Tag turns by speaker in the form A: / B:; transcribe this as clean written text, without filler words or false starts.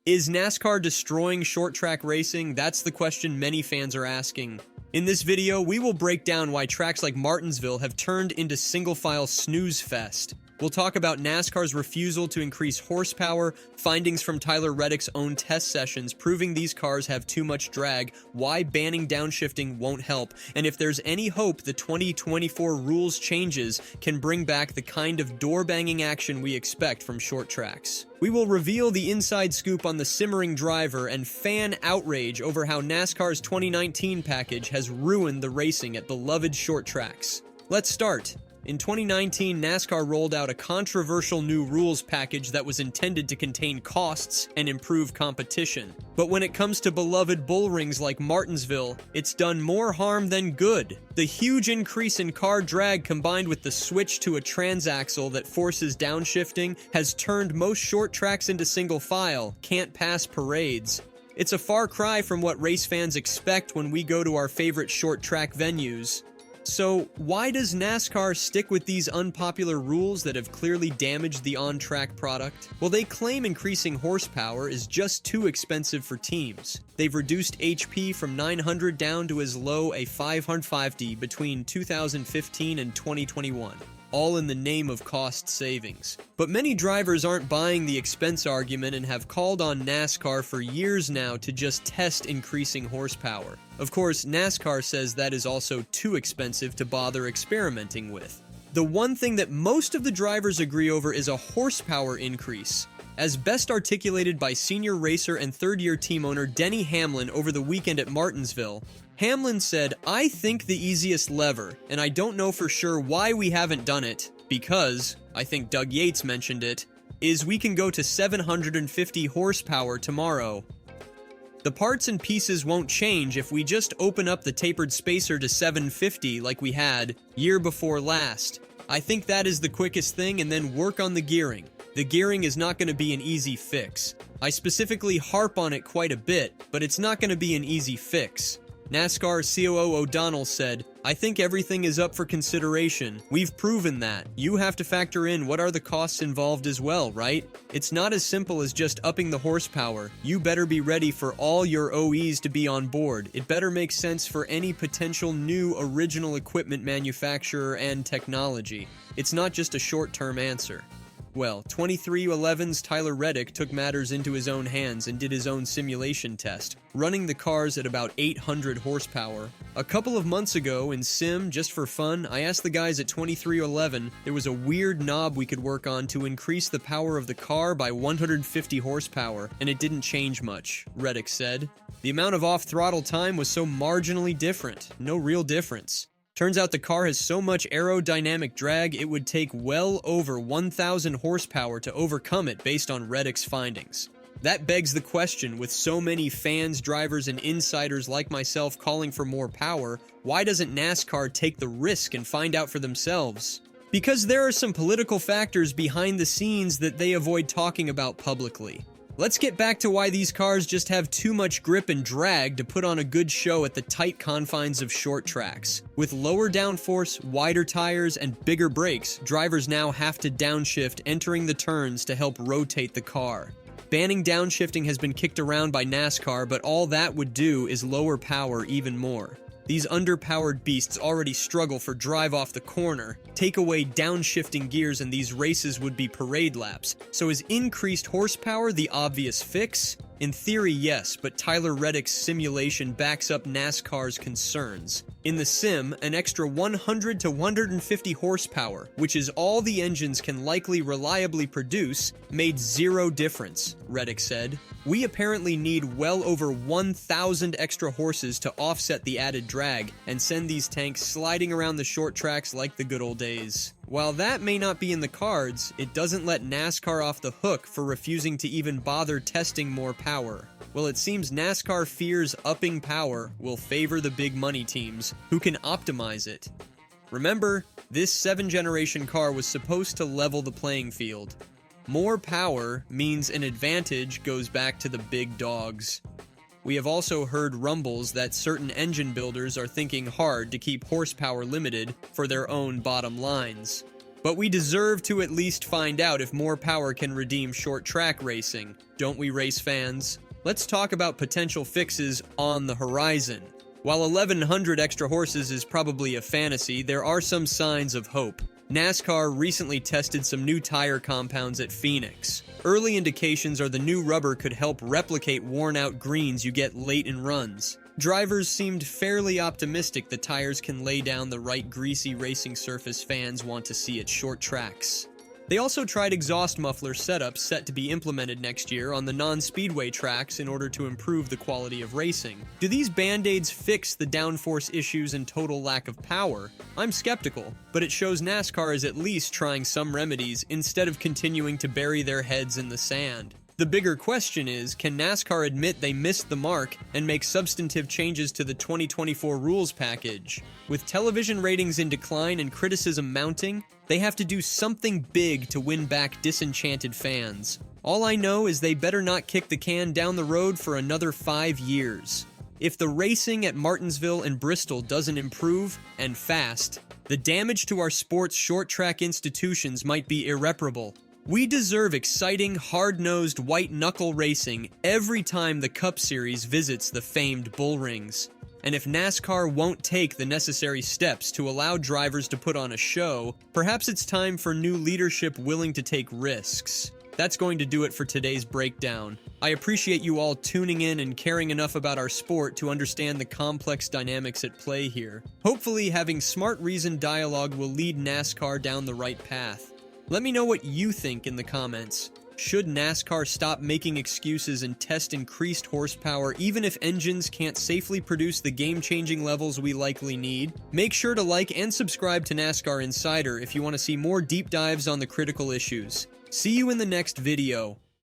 A: Is NASCAR destroying short track racing? That's the question many fans are asking. In this video, we will break down why tracks like Martinsville have turned into single-file snooze fest. We'll talk about NASCAR's refusal to increase horsepower, findings from Tyler Reddick's own test sessions proving these cars have too much drag, why banning downshifting won't help, and if there's any hope the 2024 rules changes can bring back the kind of door-banging action we expect from short tracks. We will reveal the inside scoop on the simmering driver and fan outrage over how NASCAR's 2019 package has ruined the racing at beloved short tracks. Let's start. In 2019, NASCAR rolled out a controversial new rules package that was intended to contain costs and improve competition. But when it comes to beloved bull rings like Martinsville, it's done more harm than good. The huge increase in car drag combined with the switch to a transaxle that forces downshifting has turned most short tracks into single file, can't pass parades. It's a far cry from what race fans expect when we go to our favorite short track venues. So, why does NASCAR stick with these unpopular rules that have clearly damaged the on-track product? Well, they claim increasing horsepower is just too expensive for teams. They've reduced HP from 900 down to as low as 550 between 2015 and 2021. All in the name of cost savings. But many drivers aren't buying the expense argument and have called on NASCAR for years now to just test increasing horsepower. Of course, NASCAR says that is also too expensive to bother experimenting with. The one thing that most of the drivers agree over is a horsepower increase. As best articulated by senior racer and third-year team owner Denny Hamlin over the weekend at Martinsville, Hamlin said, "I think the easiest lever, and I don't know for sure why we haven't done it, because, I think Doug Yates mentioned it, is we can go to 750 horsepower tomorrow. The parts and pieces won't change if we just open up the tapered spacer to 750 like we had year before last. I think that is the quickest thing, and then work on the gearing. The gearing is not going to be an easy fix. I specifically harp on it quite a bit, but it's not going to be an easy fix." NASCAR COO O'Donnell said, "I think everything is up for consideration. We've proven that. You have to factor in what are the costs involved as well, right? It's not as simple as just upping the horsepower. You better be ready for all your OEs to be on board. It better make sense for any potential new original equipment manufacturer and technology. It's not just a short-term answer." Well, 2311's Tyler Reddick took matters into his own hands and did his own simulation test, running the cars at about 800 horsepower. A couple of months ago in Sim, just for fun, I asked the guys at 2311 there was a weird knob we could work on to increase the power of the car by 150 horsepower, and it didn't change much, Reddick said. The amount of off-throttle time was so marginally different, no real difference. Turns out the car has so much aerodynamic drag it would take well over 1,000 horsepower to overcome it based on Reddick's findings. That begs the question, with so many fans, drivers, and insiders like myself calling for more power, why doesn't NASCAR take the risk and find out for themselves? Because there are some political factors behind the scenes that they avoid talking about publicly. Let's get back to why these cars just have too much grip and drag to put on a good show at the tight confines of short tracks. With lower downforce, wider tires, and bigger brakes, drivers now have to downshift entering the turns to help rotate the car. Banning downshifting has been kicked around by NASCAR, but all that would do is lower power even more. These underpowered beasts already struggle for drive off the corner. Take away downshifting gears and these races would be parade laps. So is increased horsepower the obvious fix? In theory, yes, but Tyler Reddick's simulation backs up NASCAR's concerns. In the sim, an extra 100 to 150 horsepower, which is all the engines can likely reliably produce, made zero difference, Reddick said. "We apparently need well over 1,000 extra horses to offset the added drag and send these tanks sliding around the short tracks like the good old days." While that may not be in the cards, it doesn't let NASCAR off the hook for refusing to even bother testing more power. Well, it seems NASCAR fears upping power will favor the big money teams, who can optimize it. Remember, this 7th-generation car was supposed to level the playing field. More power means an advantage goes back to the big dogs. We have also heard rumbles that certain engine builders are thinking hard to keep horsepower limited for their own bottom lines. But we deserve to at least find out if more power can redeem short track racing. Don't we, race fans? Let's talk about potential fixes on the horizon. While 1,100 extra horses is probably a fantasy, there are some signs of hope. NASCAR recently tested some new tire compounds at Phoenix. Early indications are the new rubber could help replicate worn-out greens you get late in runs. Drivers seemed fairly optimistic the tires can lay down the right greasy racing surface fans want to see at short tracks. They also tried exhaust muffler setups set to be implemented next year on the non-speedway tracks in order to improve the quality of racing. Do these band-aids fix the downforce issues and total lack of power? I'm skeptical, but it shows NASCAR is at least trying some remedies instead of continuing to bury their heads in the sand. The bigger question is, can NASCAR admit they missed the mark and make substantive changes to the 2024 rules package? With television ratings in decline and criticism mounting, they have to do something big to win back disenchanted fans. All I know is they better not kick the can down the road for another 5 years. If the racing at Martinsville and Bristol doesn't improve, and fast, the damage to our sport's short-track institutions might be irreparable. We deserve exciting, hard-nosed, white-knuckle racing every time the Cup Series visits the famed bull rings. And if NASCAR won't take the necessary steps to allow drivers to put on a show, perhaps it's time for new leadership willing to take risks. That's going to do it for today's breakdown. I appreciate you all tuning in and caring enough about our sport to understand the complex dynamics at play here. Hopefully, having smart, reasoned dialogue will lead NASCAR down the right path. Let me know what you think in the comments. Should NASCAR stop making excuses and test increased horsepower even if engines can't safely produce the game-changing levels we likely need? Make sure to like and subscribe to NASCAR Insider if you want to see more deep dives on the critical issues. See you in the next video.